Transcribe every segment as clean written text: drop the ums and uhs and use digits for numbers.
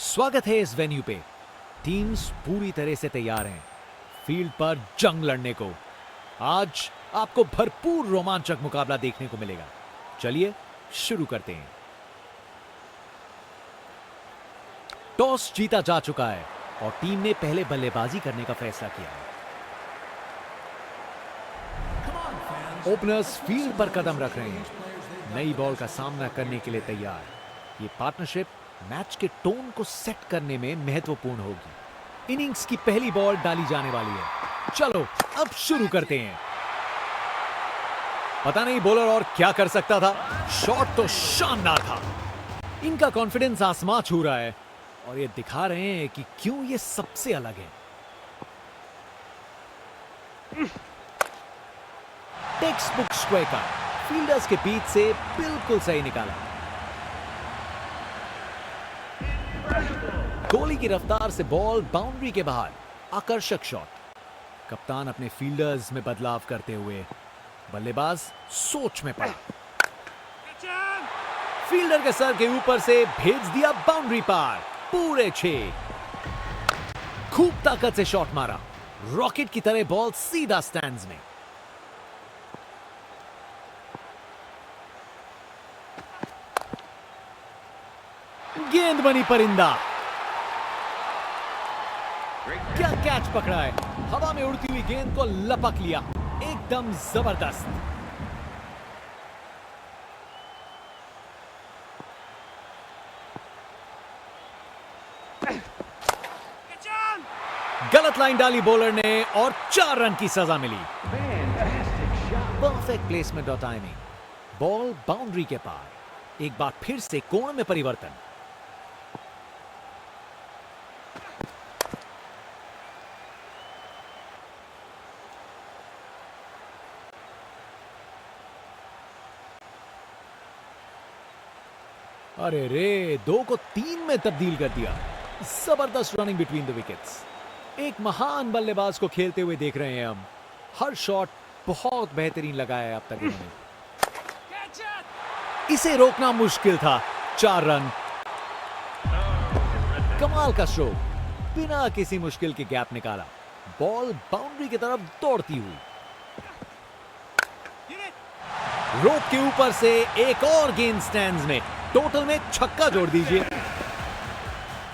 स्वागत है इस वेन्यू पे। टीम्स पूरी तरह से तैयार हैं फील्ड पर जंग लड़ने को। आज आपको भरपूर रोमांचक मुकाबला देखने को मिलेगा। चलिए शुरू करते हैं। टॉस जीता जा चुका है और टीम ने पहले बल्लेबाजी करने का फैसला किया है। ओपनर्स फील्ड पर कदम रख रहे हैं, नई बॉल का सामना करने के लिए तैयार। ये पार्टनरशिप मैच के टोन को सेट करने में महत्वपूर्ण होगी। इनिंग्स की पहली बॉल डाली जाने वाली है। चलो अब शुरू करते हैं। पता नहीं बॉलर और क्या कर सकता था। शॉट तो शानदार था। इनका कॉन्फिडेंस आसमां छू रहा है और ये दिखा रहे हैं कि क्यों ये सबसे अलग है। टेक्स्ट बुक स्क्वायर का फील्डर्स के बीच से बिल्कुल सही निकाला। गोली की रफ्तार से बॉल बाउंड्री के बाहर। आकर्षक शॉट। कप्तान अपने फील्डर्स में बदलाव करते हुए बल्लेबाज सोच में पड़ा। फील्डर के सर के ऊपर से भेज दिया बाउंड्री पार। पूरे 6। खूब ताकत से शॉट मारा। रॉकेट की तरह बॉल सीधा स्टैंड्स में। गेंद बनी परिंदा। क्या कैच पकड़ा है। हवा में उड़ती हुई गेंद को लपक लिया। एकदम जबरदस्त। गलत लाइन डाली बॉलर ने और 4 रन की सजा मिली। परफेक्ट प्लेसमेंट और टाइमिंग। बॉल बाउंड्री के पार। एक बार फिर से कोण में परिवर्तन। अरे रे, 2 को 3 में तब्दील कर दिया। जबरदस्त रनिंग बिटवीन द विकेट्स। एक महान बल्लेबाज को खेलते हुए देख रहे हैं हम। हर शॉट बहुत बेहतरीन लगाया है अब तक इन्होंने। इसे रोकना मुश्किल था। 4 रन। कमाल का स्ट्रोक। बिना किसी मुश्किल के गैप निकाला। बॉल बाउंड्री की तरफ दौड़ती हुई। रोप के ऊपर से एक और गेंद स्टैंड्स में। टोटल में छक्का जोड़ दीजिए।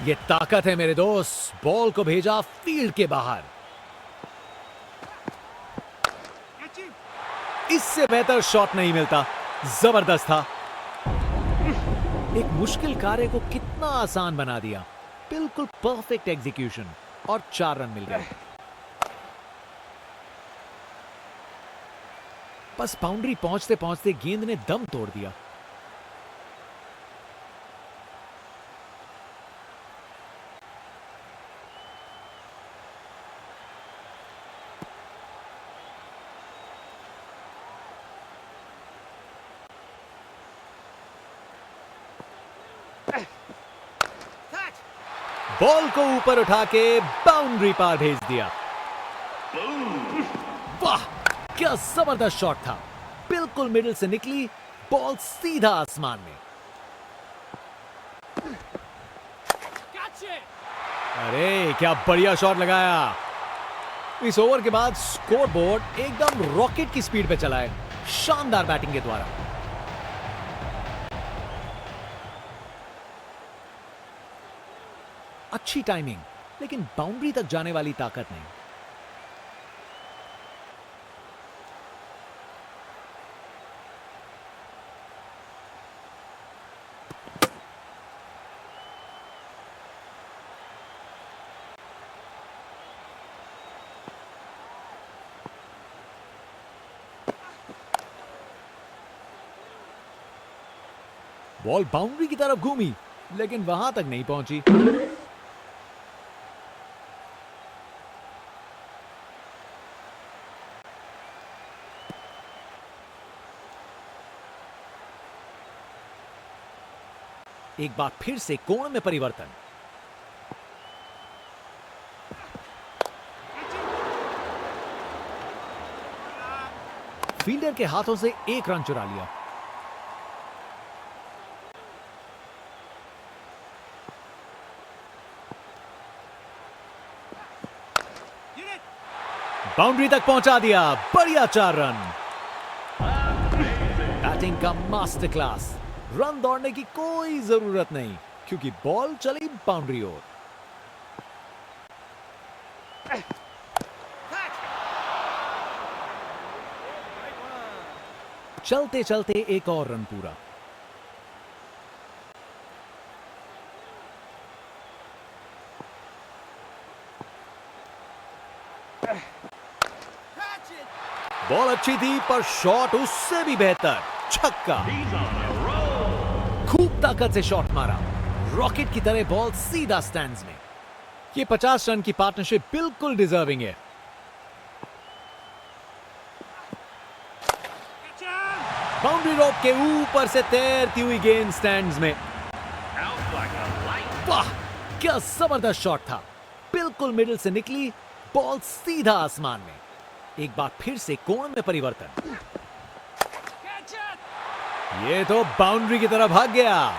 ये ताकत है मेरे दोस्त। बॉल को भेजा फील्ड के बाहर। इससे बेहतर शॉट नहीं मिलता। जबरदस्त था। एक मुश्किल कार्य को कितना आसान बना दिया। बिल्कुल परफेक्ट एग्जीक्यूशन और 4 रन मिल गए। बस बाउंड्री पहुंचते पहुंचते गेंद ने दम तोड़ दिया। बॉल को ऊपर उठा के बाउंड्री पार भेज दिया। वाह, क्या जबरदस्त शॉट था। बिल्कुल मिडिल से निकली बॉल सीधा आसमान में। अरे क्या बढ़िया शॉट लगाया। इस ओवर के बाद स्कोर बोर्ड एकदम रॉकेट की स्पीड पे चला है। शानदार बैटिंग के द्वारा। अच्छी टाइमिंग, लेकिन बाउंड्री तक जाने वाली ताकत नहीं। बॉल बाउंड्री की तरफ घूमी, लेकिन वहां तक नहीं पहुंची। एक बार फिर से कोण में परिवर्तन। फील्डर के हाथों से 1 रन चुरा लिया। बाउंड्री तक पहुंचा दिया, बढ़िया 4 रन। बैटिंग का मास्टर क्लास। रन दौड़ने की कोई जरूरत नहीं क्योंकि बॉल चली बाउंड्री ओर। चलते चलते एक और रन पूरा। बॉल अच्छी थी पर शॉट उससे भी बेहतर, छक्का। खूब ताकत से शॉट मारा, रॉकेट की तरह बॉल सीधा स्टैंड्स में। ये 50 रन की पार्टनरशिप बिल्कुल डिजर्विंग है। बाउंड्री रोप के ऊपर से तैरती हुई गेंद स्टैंड्स में। वाह, क्या जबरदस्त शॉट था। बिल्कुल मिडिल से निकली, बॉल सीधा आसमान में। एक बार फिर से कोण में परिवर्तन। ये तो बाउंड्री की तरफ भाग गया।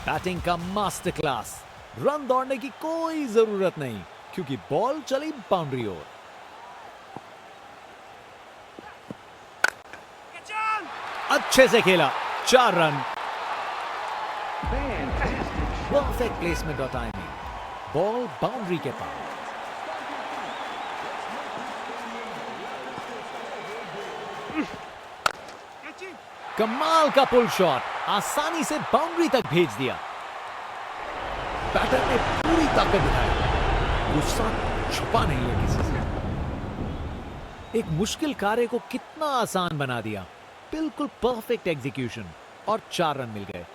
बैटिंग का मास्टर क्लास। रन दौड़ने की कोई जरूरत नहीं क्योंकि बॉल चली बाउंड्री ओर। अच्छे से खेला, 4 रन। परफेक्ट प्लेसमेंट और टाइमिंग। बॉल बाउंड्री के पास। कमाल का पुल शॉट, आसानी से बाउंड्री तक भेज दिया। बैटर ने पूरी ताकत दिखाई, गुस्सा छुपा नहीं है किसी से। एक मुश्किल कार्य को कितना आसान बना दिया। बिल्कुल परफेक्ट एग्जीक्यूशन और 4 रन मिल गए।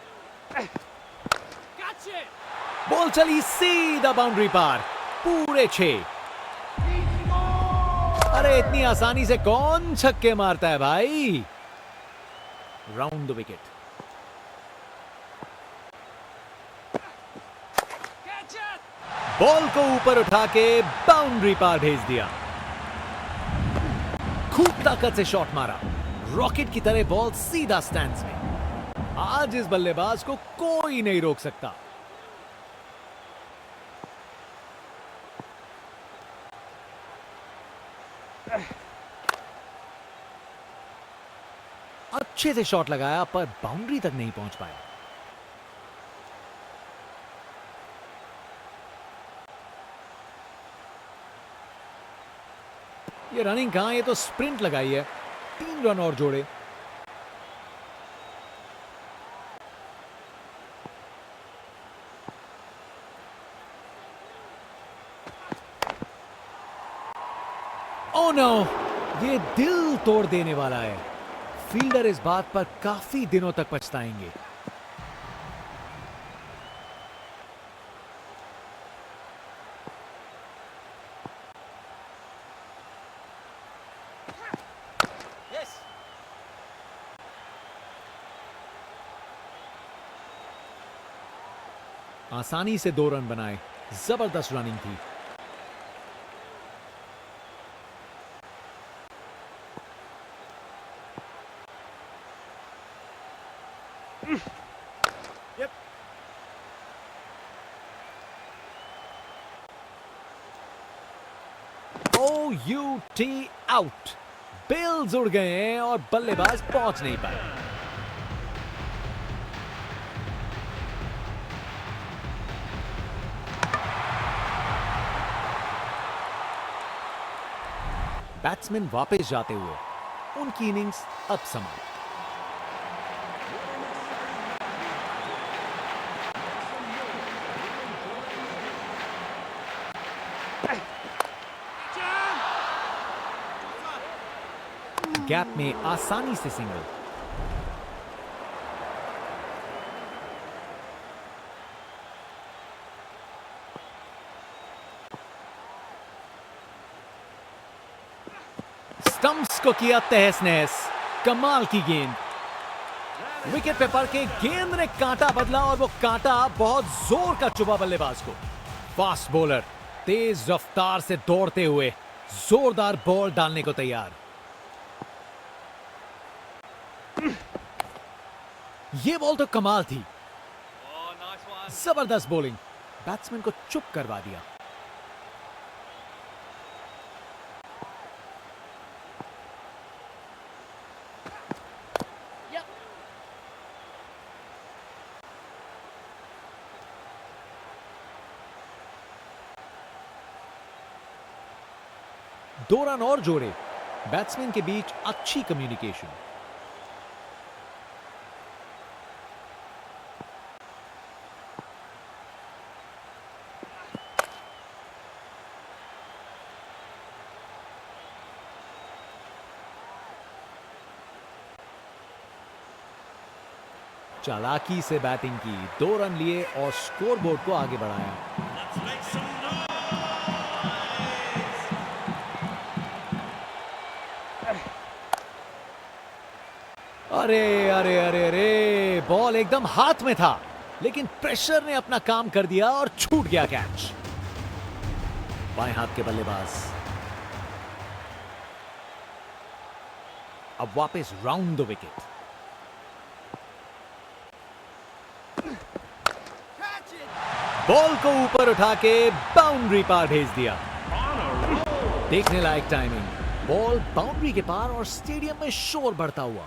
बॉल चली सीधा बाउंड्री पार, पूरे 6। अरे इतनी आसानी से कौन छक्के मारता है भाई। Round the wicket. बॉल को ऊपर उठा के बाउंड्री पार भेज दिया। खूब ताकत से शॉट मारा, रॉकेट की तरह बॉल सीधा स्टैंड्स में। आज इस बल्लेबाज को कोई नहीं रोक सकता। अच्छे से शॉट लगाया पर बाउंड्री तक नहीं पहुंच पाया। ये रनिंग कहां, ये तो स्प्रिंट लगाई है। 3 रन और जोड़े। ओह नो, ये दिल तोड़ देने वाला है। फील्डर इस बात पर काफी दिनों तक पछताएंगे। आसानी से 2 रन बनाए, जबरदस्त रनिंग थी। OUT out. बेल्स उड़ गए हैं और बल्लेबाज पहुंच नहीं पाए। बैट्समैन वापस जाते हुए, उनकी इनिंग्स अब समाप्त। गैप में आसानी से सिंगल। स्टंप्स को किया तहस नहस। कमाल की गेंद। विकेट पे पड़ के गेंद ने कांटा बदला और वो कांटा बहुत जोर का चुभा बल्लेबाज को। फास्ट बॉलर तेज रफ्तार से दौड़ते हुए जोरदार बॉल डालने को तैयार। ये बॉल तो कमाल थी, जबरदस्त बॉलिंग, बैट्समैन को चुप करवा दिया। दो रन और जोड़े, बैट्समैन के बीच अच्छी कम्युनिकेशन। चालाकी से बैटिंग की, 2 रन लिए और स्कोरबोर्ड को आगे बढ़ाया। अरे अरे अरे अरे, बॉल एकदम हाथ में था, लेकिन प्रेशर ने अपना काम कर दिया और छूट गया कैच। बाएं हाथ के बल्लेबाज अब वापस राउंड द विकेट। बॉल को ऊपर उठा के बाउंड्री पार भेज दिया। देखने लायक टाइमिंग, बॉल बाउंड्री के पार और स्टेडियम में शोर बढ़ता हुआ।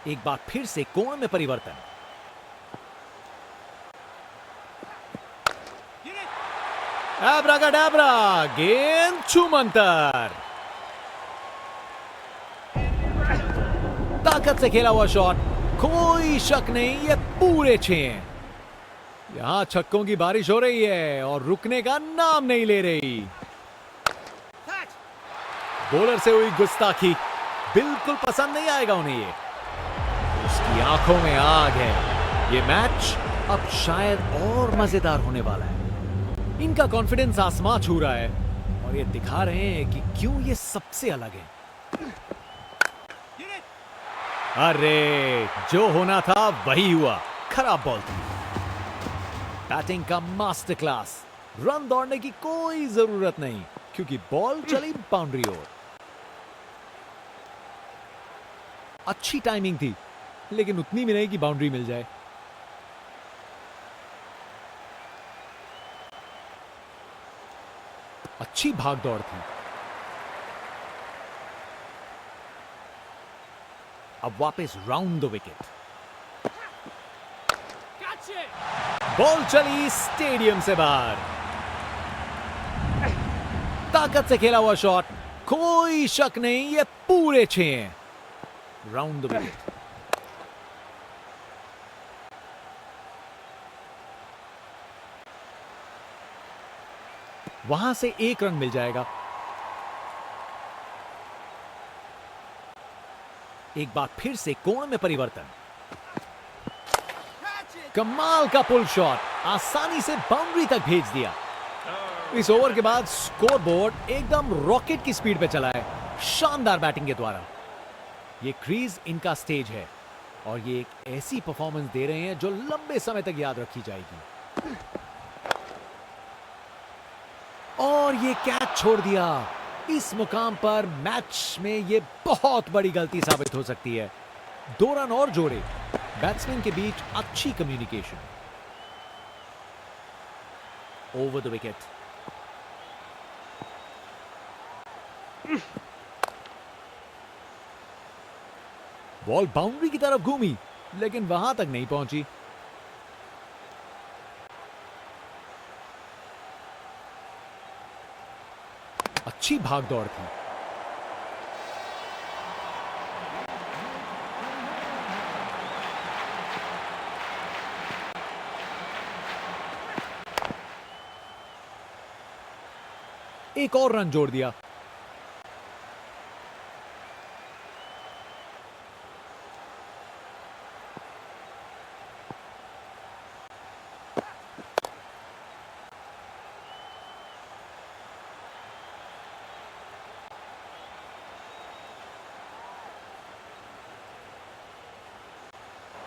एक बार फिर से कोण में परिवर्तन। एब्राकाडाब्रा, गेंद छूमंतर। ताकत से खेला हुआ शॉट, कोई शक नहीं ये पूरे 6। यहां छक्कों की बारिश हो रही है और रुकने का नाम नहीं ले रही। बॉलर से हुई गुस्ताखी बिल्कुल पसंद नहीं आएगा उन्हें ये। उसकी आंखों में आग है। ये मैच अब शायद और मजेदार होने वाला है। इनका कॉन्फिडेंस आसमां छू रहा है और ये दिखा रहे हैं कि क्यों ये सबसे अलग है। अरे, जो होना था वही हुआ, खराब बॉल थी। बैटिंग का मास्टर क्लास, रन दौड़ने की कोई जरूरत नहीं क्योंकि बॉल चली बाउंड्री ओर। अच्छी टाइमिंग थी, लेकिन उतनी भी नहीं कि बाउंड्री मिल जाए। अच्छी भाग दौड़ थी। अब वापस राउंड द विकेट। बॉल चली स्टेडियम से बाहर। ताकत से खेला हुआ शॉट, कोई शक नहीं ये पूरे 6। Round the wicket. वहां से 1 रन मिल जाएगा। एक बार फिर से कोण में परिवर्तन। कमाल का पुल शॉट, आसानी से बाउंड्री तक भेज दिया। इस ओवर के बाद स्कोरबोर्ड एकदम रॉकेट की स्पीड पे चला है, शानदार बैटिंग के द्वारा। ये क्रीज इनका स्टेज है और ये एक ऐसी परफॉर्मेंस दे रहे हैं जो लंबे समय तक याद रखी जाएगी। और ये कैच छोड़ दिया। इस मुकाम पर मैच में ये बहुत बड़ी गलती साबित हो सकती है। 2 रन और जोड़े, बैट्समैन के बीच अच्छी communication. Over the wicket. Ball boundary की तरफ घूमी, लेकिन वहां तक नहीं पहुंची। अच्छी भाग दौड़ थी। एक और रन जोड़ दिया।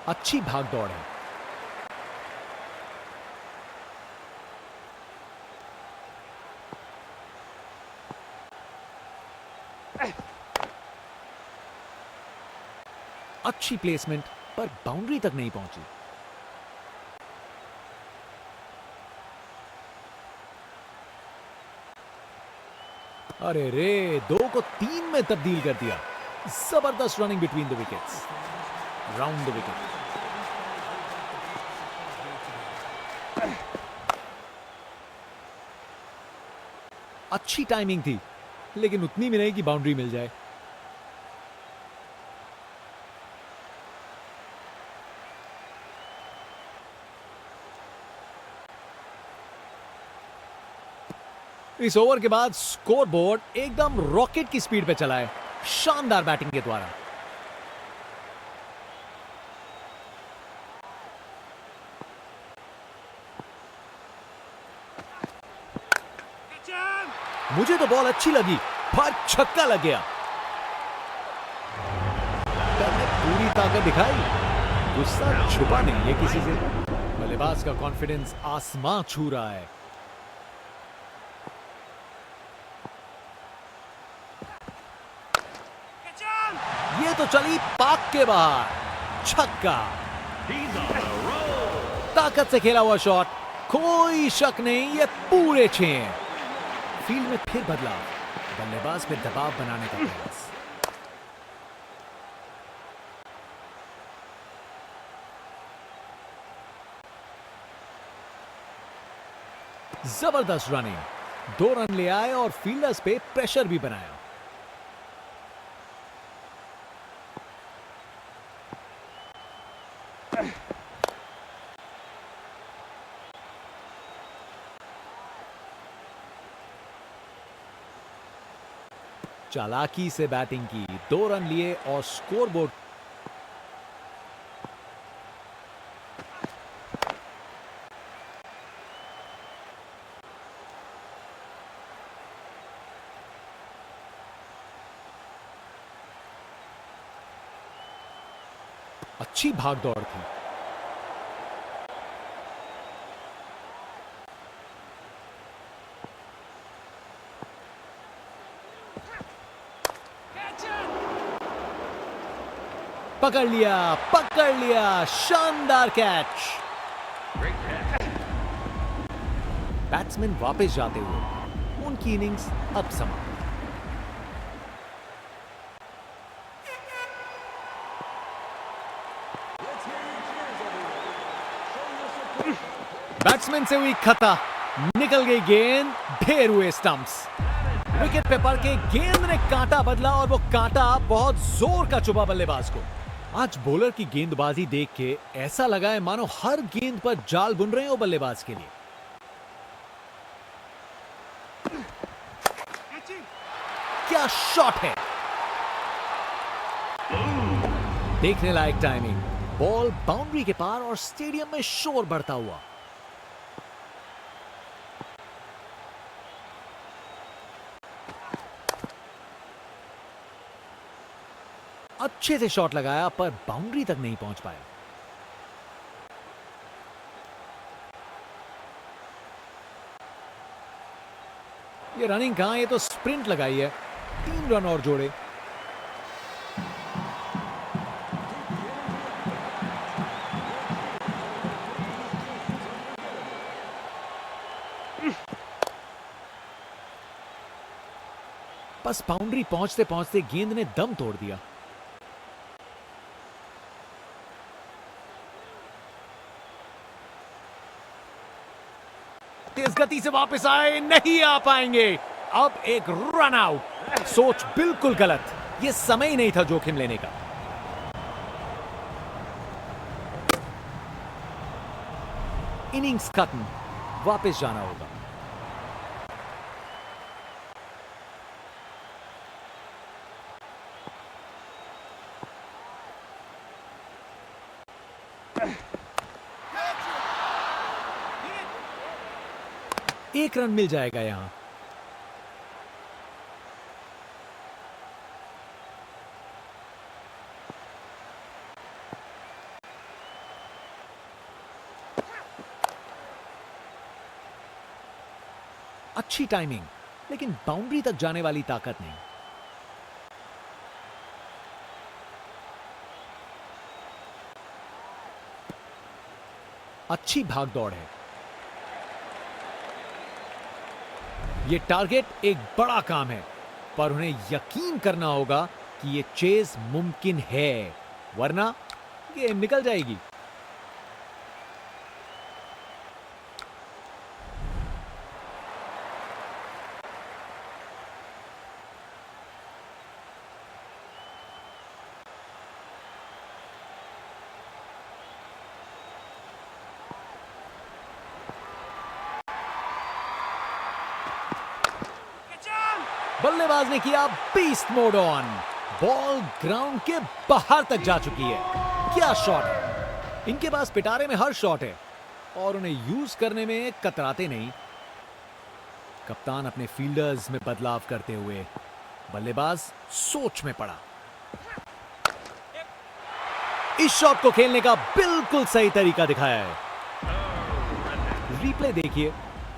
अच्छी भाग दौड़ है। अच्छी प्लेसमेंट, पर बाउंड्री तक नहीं पहुंची। अरे रे, 2 को 3 में तब्दील कर दिया। जबरदस्त running between the wickets, round the wicket. अच्छी टाइमिंग थी, लेकिन उतनी भी नहीं कि बाउंड्री मिल जाए। इस ओवर के बाद स्कोरबोर्ड एकदम रॉकेट की स्पीड पे चला है, शानदार बैटिंग के द्वारा। मुझे तो बॉल अच्छी लगी, पर छक्का लग गया। पूरी ताकत दिखाई, गुस्सा छुपा नहीं है किसी से। बल्लेबाज का कॉन्फिडेंस आसमां छू रहा है। ये तो चली पाक के बाहर, छक्का। ताकत से खेला हुआ शॉट, कोई शक नहीं, ये पूरे 6। फील्ड में फिर बदलाव, बल्लेबाज पे दबाव बनाने का प्रयास। जबरदस्त रनिंग, 2 रन ले आए और फील्डर्स पे प्रेशर भी बनाया। चालाकी से बैटिंग की, 2 रन लिए और स्कोरबोर्ड अच्छी भागदौड़ थी। पकड़ लिया, शानदार कैच। बैट्समैन वापस जाते हुए, उनकी इनिंग्स अब समाप्त। बैट्समैन से हुई खता, निकल गई गेंद, ढेर हुए स्टंप्स। विकेट पे पड़ के गेंद ने कांटा बदला और वो कांटा बहुत जोर का चुभा बल्लेबाज को। आज बॉलर की गेंदबाजी देख के ऐसा लगा है मानो हर गेंद पर जाल बुन रहे हो बल्लेबाज के लिए। क्या शॉट है, देखने लायक टाइमिंग। बॉल बाउंड्री के पार और स्टेडियम में शोर बढ़ता हुआ। अच्छे से शॉट लगाया, पर बाउंड्री तक नहीं पहुंच पाया। ये रनिंग कहां, ये तो स्प्रिंट लगाई है। 3 रन और जोड़े। बस बाउंड्री पहुंचते पहुंचते गेंद ने दम तोड़ दिया। तेज गति से वापस आए, नहीं आ पाएंगे। अब एक रन आउट। सोच बिल्कुल गलत, यह समय ही नहीं था जोखिम लेने का। इनिंग्स खत्म, वापस जाना होगा। एक रन मिल जाएगा यहां। अच्छी टाइमिंग, लेकिन बाउंड्री तक जाने वाली ताकत नहीं। अच्छी भाग दौड़ है। ये टारगेट एक बड़ा काम है, पर उन्हें यकीन करना होगा कि ये चेज मुमकिन है, वरना गेम निकल जाएगी। बल्लेबाज ने किया beast mode on. Ball ground के बाहर तक जा चुकी है। क्या शॉट है! इनके पास पिटारे में हर शॉट है और उन्हें यूज करने में कतराते नहीं। कप्तान अपने फील्डर्स में बदलाव करते हुए बल्लेबाज सोच में पड़ा। इस शॉट को खेलने का बिल्कुल सही तरीका दिखाया है। रिप्ले देखिए,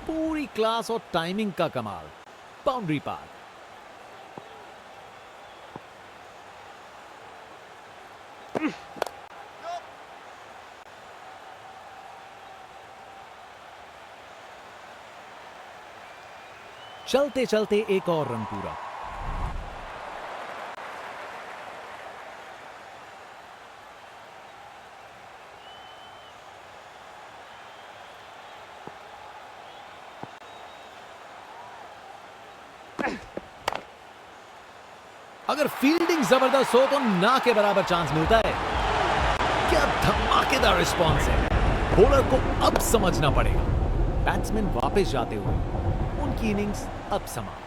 पूरी क्लास और टाइमिंग का कमाल। बाउंड्री पार। चलते चलते एक और रन पूरा। अगर फील्डिंग जबरदस्त हो तो ना के बराबर चांस मिलता है। क्या धमाकेदार रिस्पॉन्स है! बॉलर को अब समझना पड़ेगा। बैट्समैन वापस जाते हुए उनकी इनिंग्स अब समाप्त।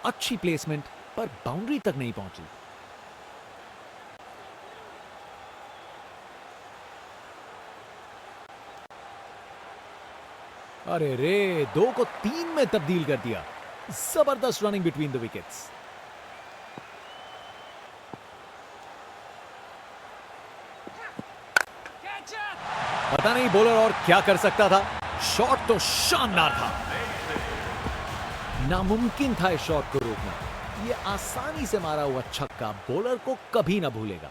अच्छी प्लेसमेंट, पर बाउंड्री तक नहीं पहुंची। अरे रे, 2 को 3 में तब्दील कर दिया। जबरदस्त रनिंग बिटवीन द विकेट्स। पता नहीं बॉलर और क्या कर सकता था। शॉट तो शानदार था। नामुमकिन था इस शॉट को रोकना। यह आसानी से मारा हुआ छक्का बॉलर को कभी ना भूलेगा।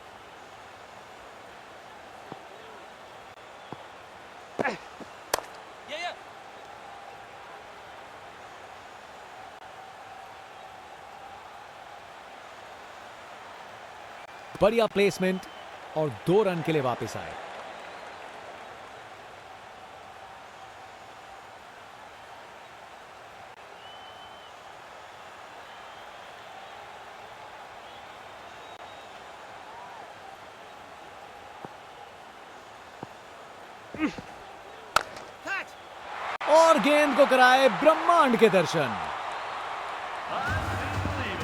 बढ़िया प्लेसमेंट और 2 रन के लिए वापस आए। और गेंद को कराए ब्रह्मांड के दर्शन।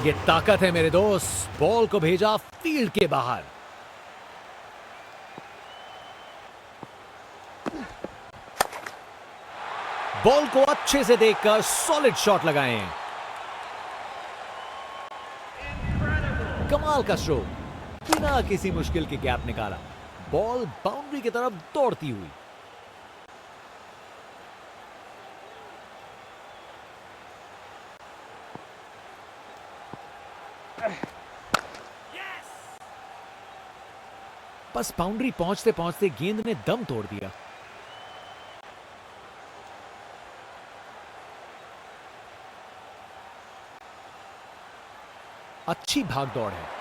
ये ताकत है मेरे दोस्त। बॉल को भेजा फील्ड के बाहर। बॉल को अच्छे से देखकर सॉलिड शॉट लगाए। कमाल का स्ट्रोक, बिना किसी मुश्किल के गैप निकाला। बॉल बाउंड्री की तरफ दौड़ती हुई। बस बाउंड्री पहुंचते पहुंचते गेंद ने दम तोड़ दिया। अच्छी भाग दौड़ है।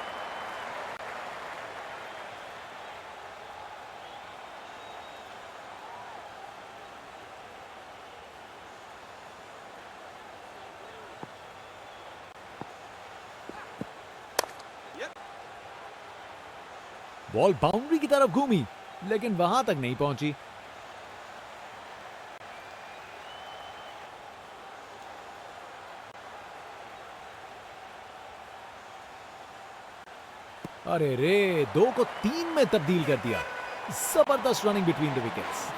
बॉल बाउंड्री की तरफ घूमी, लेकिन वहां तक नहीं पहुंची। अरे रे, 2 को 3 में तब्दील कर दिया। जबरदस्त रनिंग बिटवीन द विकेट्स।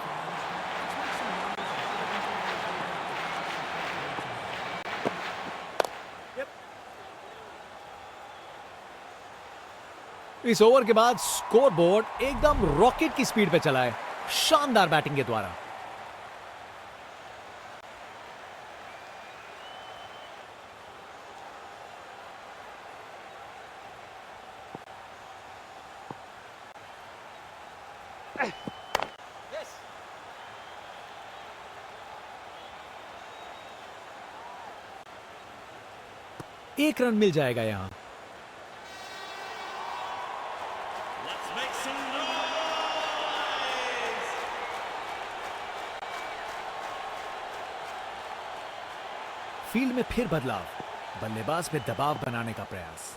इस ओवर के बाद स्कोर बोर्ड एकदम रॉकेट की स्पीड पे चला है। शानदार बैटिंग के द्वारा। एक रन मिल जाएगा यहां। फील्ड में फिर बदलाव, बल्लेबाज पे दबाव बनाने का प्रयास।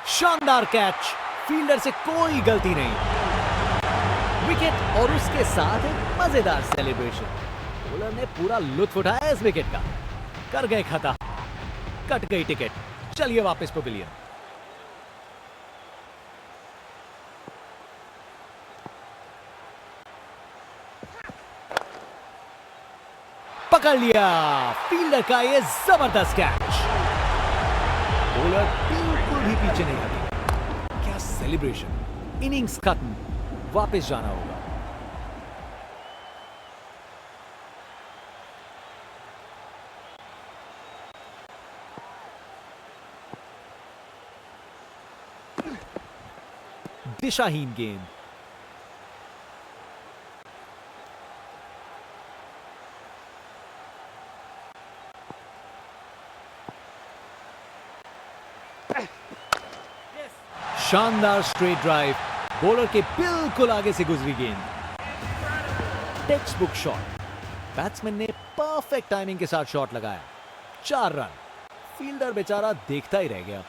शानदार कैच, फील्डर से कोई गलती नहीं। विकेट और उसके साथ एक मजेदार सेलिब्रेशन। बॉलर ने पूरा लुत्फ उठाया इस विकेट का। कर गए खता, कट गई टिकट। चलिए वापस पवेलियन। पकड़ लिया फील्डर का ये जबरदस्त कैच। बॉलर बिल्कुल भी पीछे नहीं हटी। क्या सेलिब्रेशन। इनिंग्स खत्म, वापस जाना होगा। दिशाहीन गेंद। शानदार स्ट्रेट ड्राइव, बॉलर के बिल्कुल आगे से गुजरी गेंद। Text book shot. बैट्समैन ने परफेक्ट टाइमिंग के साथ शॉट लगाया। 4 रन। फील्डर बेचारा देखता ही रह गया।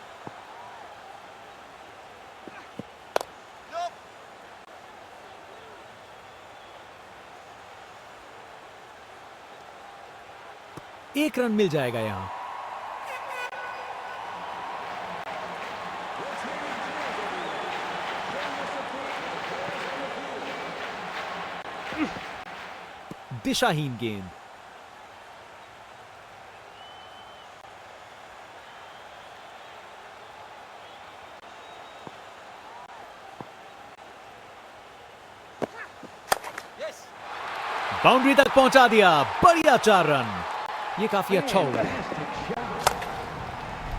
एक रन मिल जाएगा यहां। दिशाहीन गेंद। बाउंड्री तक पहुंचा दिया। बढ़िया 4 रन। ये काफी अच्छा होगा।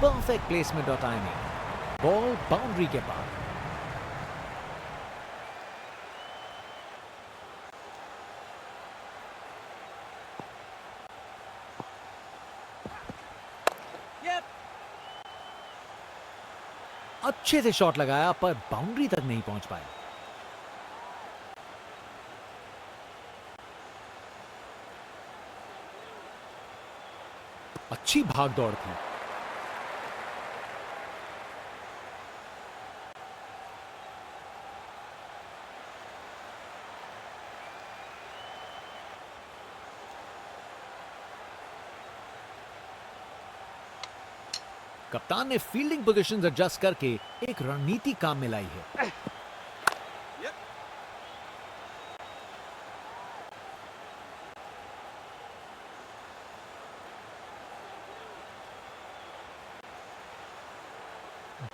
परफेक्ट प्लेसमेंट और टाइमिंग। बॉल बाउंड्री के पार। अच्छे से शॉट लगाया पर बाउंड्री तक नहीं पहुंच पाया। अच्छी भाग दौड़ थी। कप्तान ने फील्डिंग पोजीशंस एडजस्ट करके एक रणनीति काम में लाई है।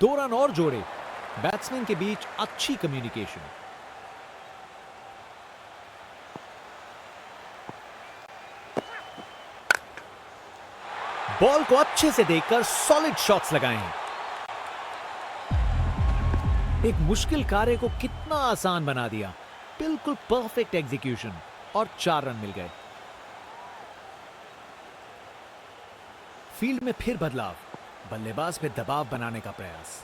दो रन और जोड़े। बैट्समैन के बीच अच्छी कम्युनिकेशन। बॉल को अच्छे से देखकर सॉलिड शॉट्स लगाए हैं। एक मुश्किल कार्य को कितना आसान बना दिया। बिल्कुल परफेक्ट एग्जीक्यूशन और 4 रन मिल गए। फील्ड में फिर बदलाव, बल्लेबाज पे दबाव बनाने का प्रयास।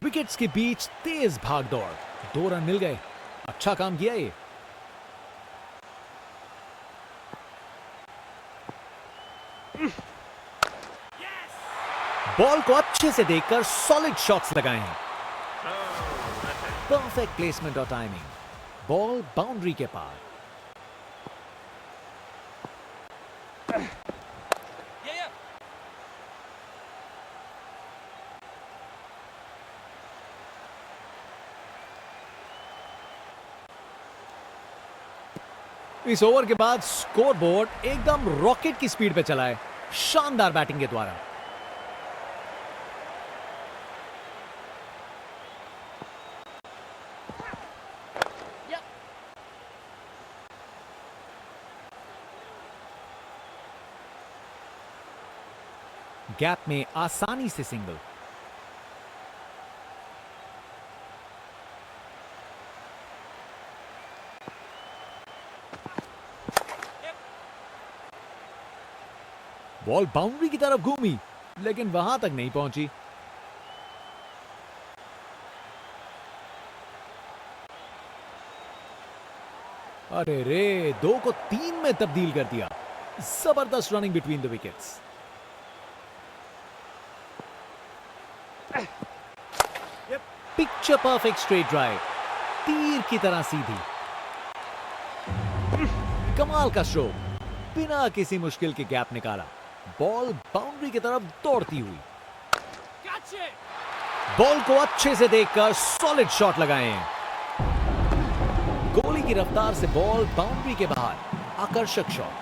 विकेट्स के बीच तेज भाग दौड़। 2 रन मिल गए। अच्छा काम किया ये। बॉल को अच्छे से देखकर सॉलिड शॉट्स लगाए हैं। परफेक्ट प्लेसमेंट और टाइमिंग। बॉल बाउंड्री के पार। इस ओवर के बाद स्कोरबोर्ड एकदम रॉकेट की स्पीड पे चला है, शानदार बैटिंग के द्वारा। गैप में आसानी से सिंगल। बॉल बाउंड्री की तरफ घूमी, लेकिन वहां तक नहीं पहुंची। अरे रे, 2 को 3 में तब्दील कर दिया। जबरदस्त running between the wickets. Picture perfect straight drive, तीर की तरह सीधी। कमाल का स्ट्रोक, बिना किसी मुश्किल के गैप निकाला। बॉल बाउंड्री की तरफ दौड़ती हुई। बॉल को अच्छे से देखकर सॉलिड शॉट लगाए हैं। गोली की रफ्तार से बॉल बाउंड्री के बाहर, आकर्षक शॉट।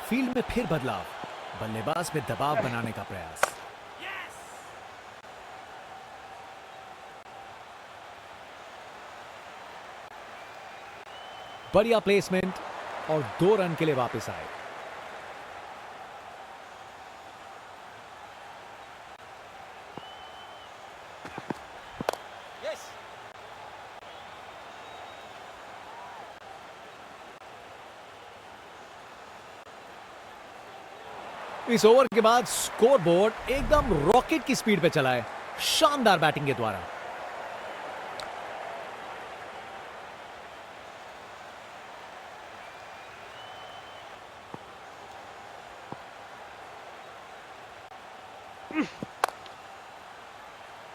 फील्ड में फिर बदलाव, बल्लेबाज पे दबाव बनाने का प्रयास। बढ़िया प्लेसमेंट और 2 रन के लिए वापस आए। इस ओवर के बाद स्कोरबोर्ड एकदम रॉकेट की स्पीड पे चला है, शानदार बैटिंग के द्वारा।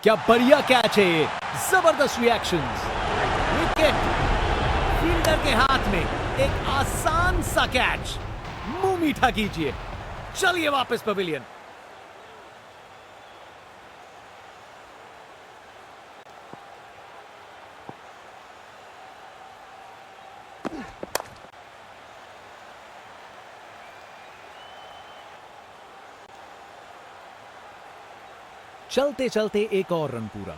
क्या बढ़िया कैच है ये, जबरदस्त रिएक्शंस। विकेट, फील्डर के हाथ में एक आसान सा कैच। मुंह मीठा कीजिए, चलिए वापस पवेलियन। चलते चलते एक और रन पूरा।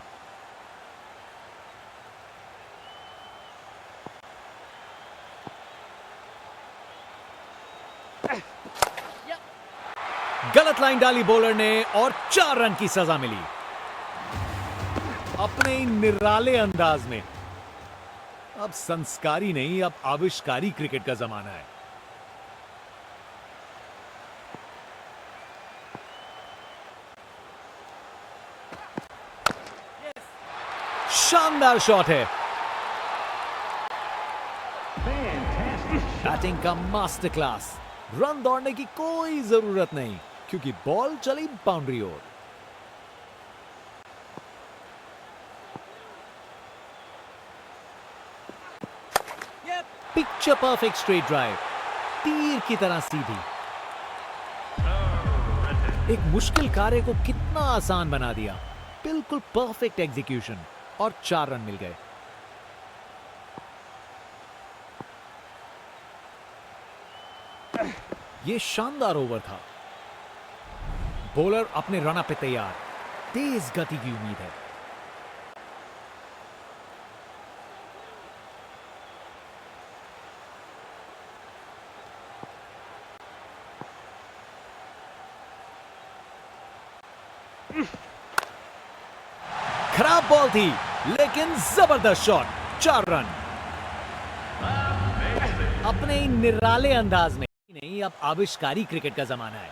गलत लाइन डाली बॉलर ने और 4 रन की सजा मिली। अपने ही निराले अंदाज में। अब संस्कारी नहीं, अब आविष्कारी क्रिकेट का जमाना है। शानदार शॉट है। बैटिंग का मास्टर क्लास। रन दौड़ने की कोई जरूरत नहीं, क्योंकि बॉल चली बाउंड्री ओर। पिक्चर परफेक्ट स्ट्रेट ड्राइव, तीर की तरह सीधी। एक मुश्किल कार्य को कितना आसान बना दिया। बिल्कुल परफेक्ट एग्जीक्यूशन और 4 रन मिल गए। यह शानदार ओवर था। बॉलर अपने रन अप पे तैयार, तेज गति की उम्मीद है। खराब बॉल थी, लेकिन जबरदस्त शॉट। 4 रन। अपने ही निराले अंदाज में। नहीं, अब आविष्कारी क्रिकेट का जमाना है।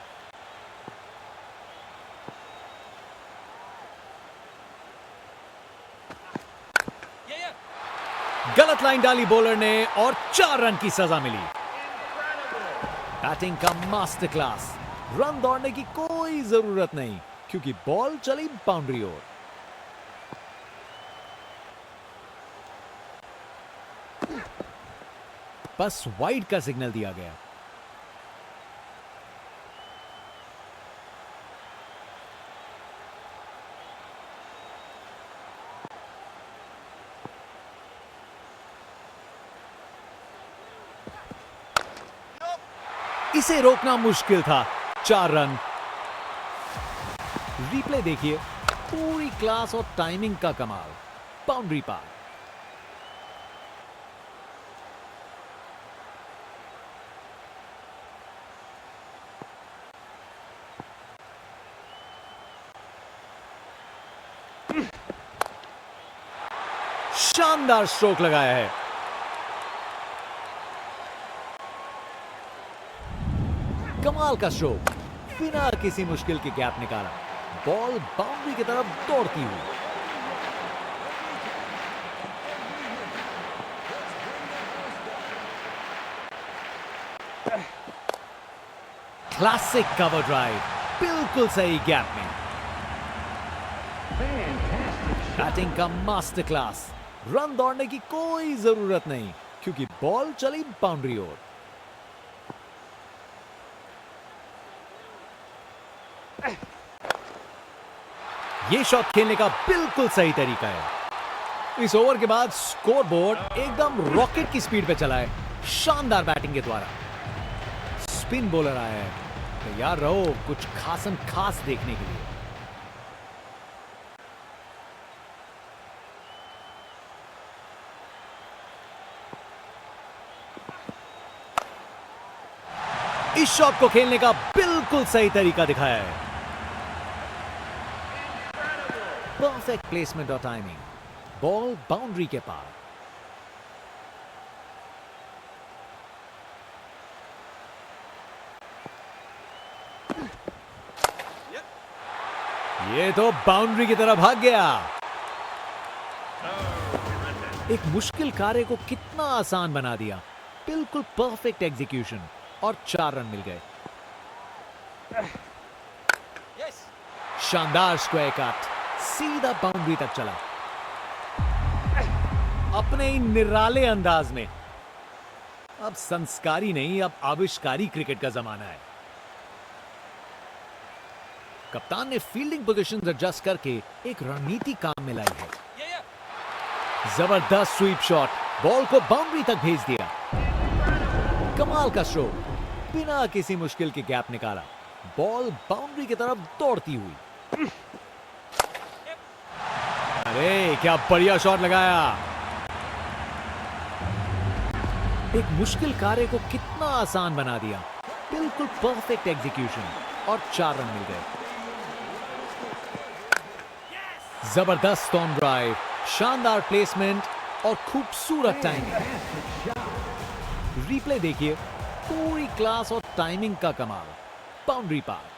गलत लाइन डाली बॉलर ने और 4 रन की सजा मिली। बैटिंग का मास्टर क्लास। रन दौड़ने की कोई जरूरत नहीं, क्योंकि बॉल चली बाउंड्री ओर। बस वाइड का सिग्नल दिया गया। इसे रोकना मुश्किल था। 4 रन। रिप्ले देखिए, पूरी क्लास और टाइमिंग का कमाल। बाउंड्री पार। शानदार स्ट्रोक लगाया है। कमाल का स्ट्रोक, बिना किसी मुश्किल के गैप निकाला। बॉल बाउंड्री की तरफ दौड़ती हुई। क्लासिक कवर ड्राइव, बिल्कुल सही गैप में। बैटिंग का मास्टर क्लास। रन दौड़ने की कोई जरूरत नहीं, क्योंकि बॉल चली बाउंड्री ओर। ये शॉट खेलने का बिल्कुल सही तरीका है। इस ओवर के बाद स्कोर बोर्ड एकदम रॉकेट की स्पीड पे चला है, शानदार बैटिंग के द्वारा। स्पिन बॉलर आया है, तैयार रहो कुछ खासम खास देखने के लिए। इस शॉट को खेलने का बिल्कुल सही तरीका दिखाया है। परफेक्ट प्लेसमेंट और टाइमिंग। बॉल बाउंड्री के पार। ये तो बाउंड्री की तरफ भाग गया। एक मुश्किल कार्य को कितना आसान बना दिया। बिल्कुल परफेक्ट एग्जीक्यूशन और 4 रन मिल गए। शानदार स्क्वायर कट, सीधा बाउंड्री तक चला। अपने ही निराले अंदाज में। अब संस्कारी नहीं, अब आविष्कारी क्रिकेट का जमाना है। कप्तान ने फील्डिंग पोजीशंस एडजस्ट करके एक रणनीति काम में लाई है। जबरदस्त स्वीप शॉट, बॉल को बाउंड्री तक भेज दिया। कमाल का स्ट्रोक, बिना किसी मुश्किल के गैप निकाला। बॉल बाउंड्री की तरफ दौड़ती हुई। अरे क्या बढ़िया शॉट लगाया। एक मुश्किल कार्य को कितना आसान बना दिया। बिल्कुल परफेक्ट एग्जीक्यूशन और 4 रन मिल गए। जबरदस्त ऑन ड्राइव, शानदार प्लेसमेंट और खूबसूरत टाइमिंग। रिप्ले देखिए, पूरी क्लास और टाइमिंग का कमाल। बाउंड्री पार।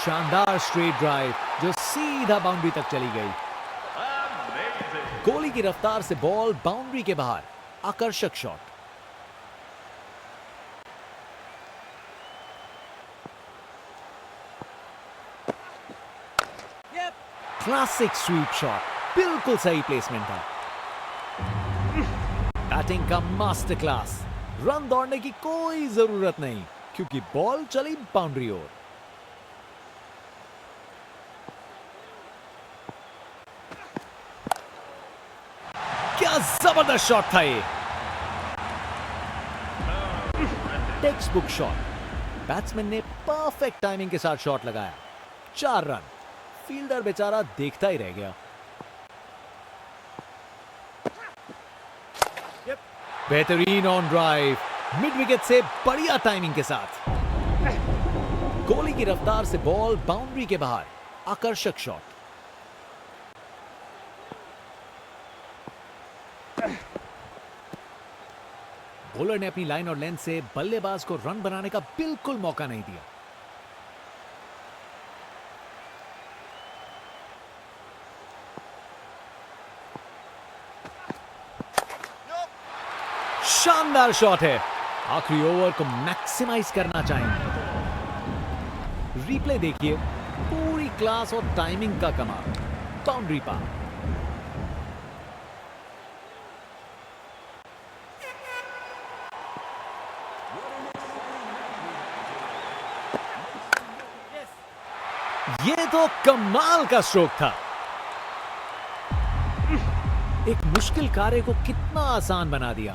शानदार स्ट्रेट ड्राइव जो सीधा बाउंड्री तक चली गई। गोली की रफ्तार से बॉल बाउंड्री के बाहर। आकर्षक शॉट। क्लासिक स्वीप शॉट, बिल्कुल सही प्लेसमेंट था। बैटिंग का मास्टर क्लास। रन दौड़ने की कोई जरूरत नहीं, क्योंकि बॉल चली बाउंड्री ओर। क्या जबरदस्त शॉट था ये। Text book shot. बैट्समैन ने परफेक्ट टाइमिंग के साथ शॉट लगाया। 4 रन। फील्डर बेचारा देखता ही रह गया। बेहतरीन ऑन ड्राइव, मिड विकेट से बढ़िया टाइमिंग के साथ। गोली की रफ्तार से बॉल बाउंड्री के बाहर। आकर्षक शॉट। बॉलर ने अपनी लाइन और लेंथ से बल्लेबाज को रन बनाने का बिल्कुल मौका नहीं दिया। शानदार शॉट है। आखिरी ओवर को मैक्सिमाइज करना चाहेंगे। रिप्ले देखिए, पूरी क्लास और टाइमिंग का कमाल। बाउंड्री पार। ये तो कमाल का स्ट्रोक था। एक मुश्किल कार्य को कितना आसान बना दिया।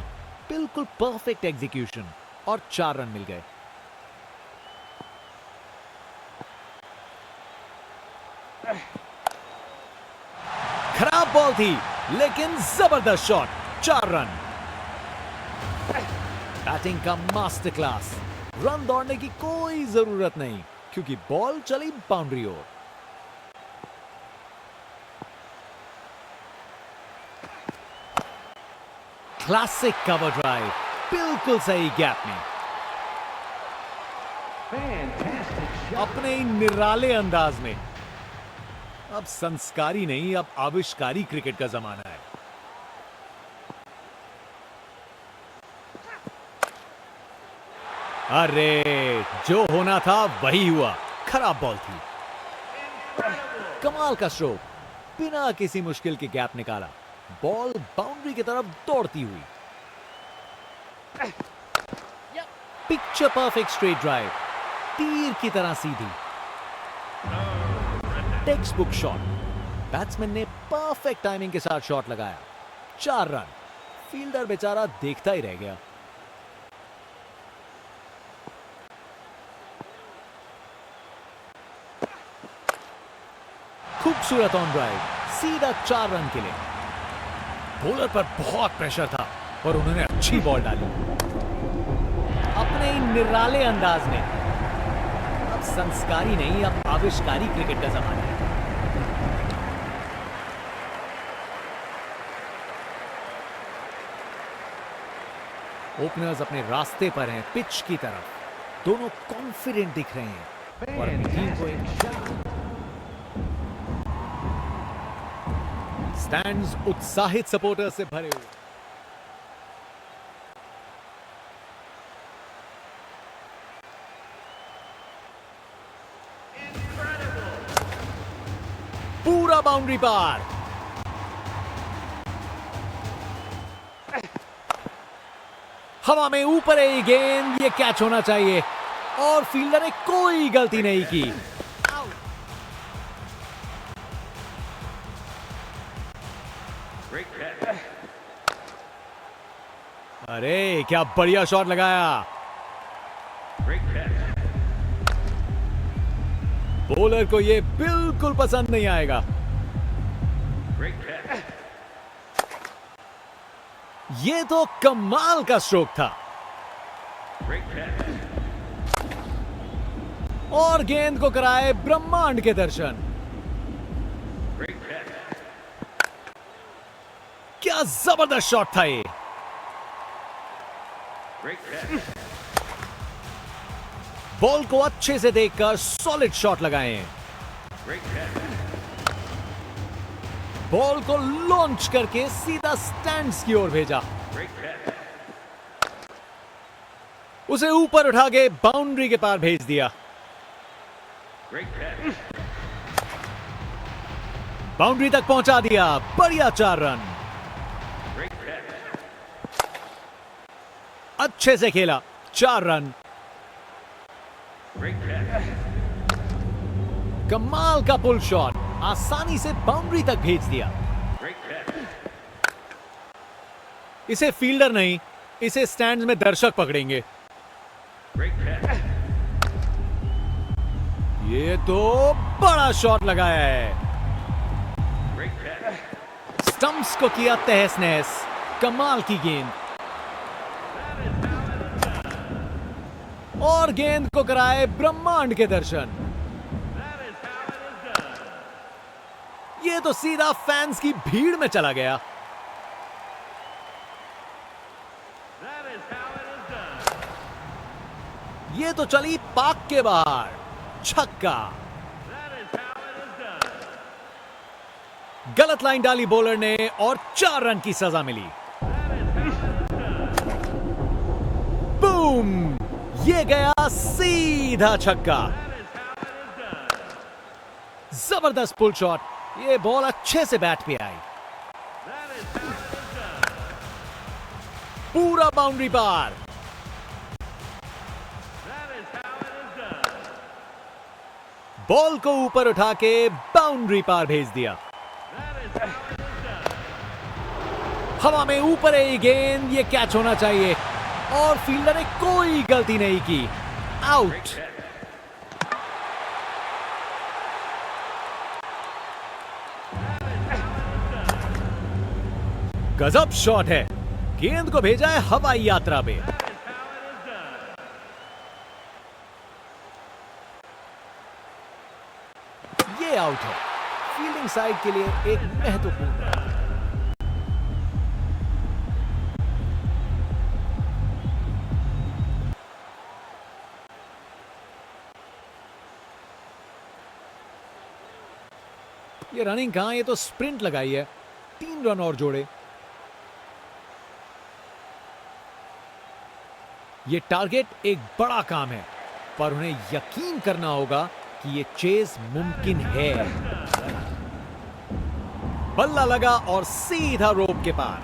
बिल्कुल परफेक्ट एग्जीक्यूशन और 4 रन मिल गए। खराब बॉल थी लेकिन जबरदस्त शॉट, 4 रन। बैटिंग का मास्टर क्लास। रन दौड़ने की कोई जरूरत नहीं क्योंकि बॉल चली बाउंड्री ओर। क्लासिक कवर ड्राइव, बिल्कुल सही गैप में। अपने ही निराले अंदाज में। अब संस्कारी नहीं, अब आविष्कारी क्रिकेट का जमाना है। अरे जो होना था वही हुआ। खराब बॉल थी। कमाल का स्ट्रोक, बिना किसी मुश्किल के गैप निकाला। बॉल बाउंड्री की तरफ दौड़ती हुई। पिक्चर परफेक्ट स्ट्रेट ड्राइव, तीर की तरह सीधी। Textbook shot. बैट्समैन ने परफेक्ट टाइमिंग के साथ शॉट लगाया। 4 रन। फील्डर बेचारा देखता ही रह गया। खूबसूरत ऑन ड्राइव, सीधा 4 रन के लिए। बॉलर पर बहुत प्रेशर था पर उन्होंने अच्छी बॉल डाली अपने ही निराले अंदाज में। अब संस्कारी नहीं, अब आविष्कारी क्रिकेट का जमाना है। ओपनर्स अपने रास्ते पर हैं, पिच की तरफ। दोनों कॉन्फिडेंट दिख रहे हैं और अपनी टीम को एक स्टैंड्स उत्साहित सपोर्टर्स से भरे हुए। पूरा बाउंड्री पार। हवा में ऊपर है ये गेंद, ये कैच होना चाहिए और फील्डर ने कोई गलती नहीं की। अरे क्या बढ़िया शॉट लगाया। बॉलर को ये बिल्कुल पसंद नहीं आएगा। ये तो कमाल का स्ट्रोक था और गेंद को कराए ब्रह्मांड के दर्शन। क्या जबरदस्त शॉट था ये। बॉल को अच्छे से देखकर सॉलिड शॉट लगाए हैं। बॉल को लॉन्च करके सीधा स्टैंड्स की ओर भेजा। उसे ऊपर उठा के बाउंड्री के पार भेज दिया। बाउंड्री तक पहुंचा दिया। बढ़िया 4 रन। अच्छे से खेला, 4 रन। कमाल का पुल शॉट, आसानी से बाउंड्री तक भेज दिया। इसे फील्डर नहीं, इसे स्टैंड्स में दर्शक पकड़ेंगे। ये तो बड़ा शॉट लगाया है। स्टंप्स को किया तहस नहस। कमाल की गेंद और गेंद को कराए ब्रह्मांड के दर्शन। ये तो सीधा फैंस की भीड़ में चला गया। ये तो चली पाक के बाहर, छक्का। गलत लाइन डाली बॉलर ने और 4 रन की सजा मिली। बूम, ये गया सीधा छक्का। जबरदस्त पुल शॉट। ये बॉल अच्छे से बैट पे आई। पूरा बाउंड्री पार। बॉल को ऊपर उठा के बाउंड्री पार भेज दिया। हवा में ऊपर है ये गेंद, ये कैच होना चाहिए और फील्डर ने कोई गलती नहीं की, आउट। गजब शॉट है, गेंद को भेजा है हवाई यात्रा पे। ये आउट है, फील्डिंग साइड के लिए एक महत्वपूर्ण। ये रनिंग कहां, ये तो स्प्रिंट लगाई है, 3 रन और जोड़े। ये टारगेट एक बड़ा काम है, पर उन्हें यकीन करना होगा कि ये चेज मुमकिन है। बल्ला लगा और सीधा रोप के पार।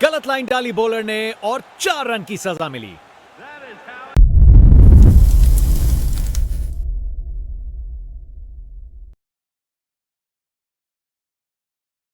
गलत लाइन डाली बॉलर ने और 4 रन की सजा मिली।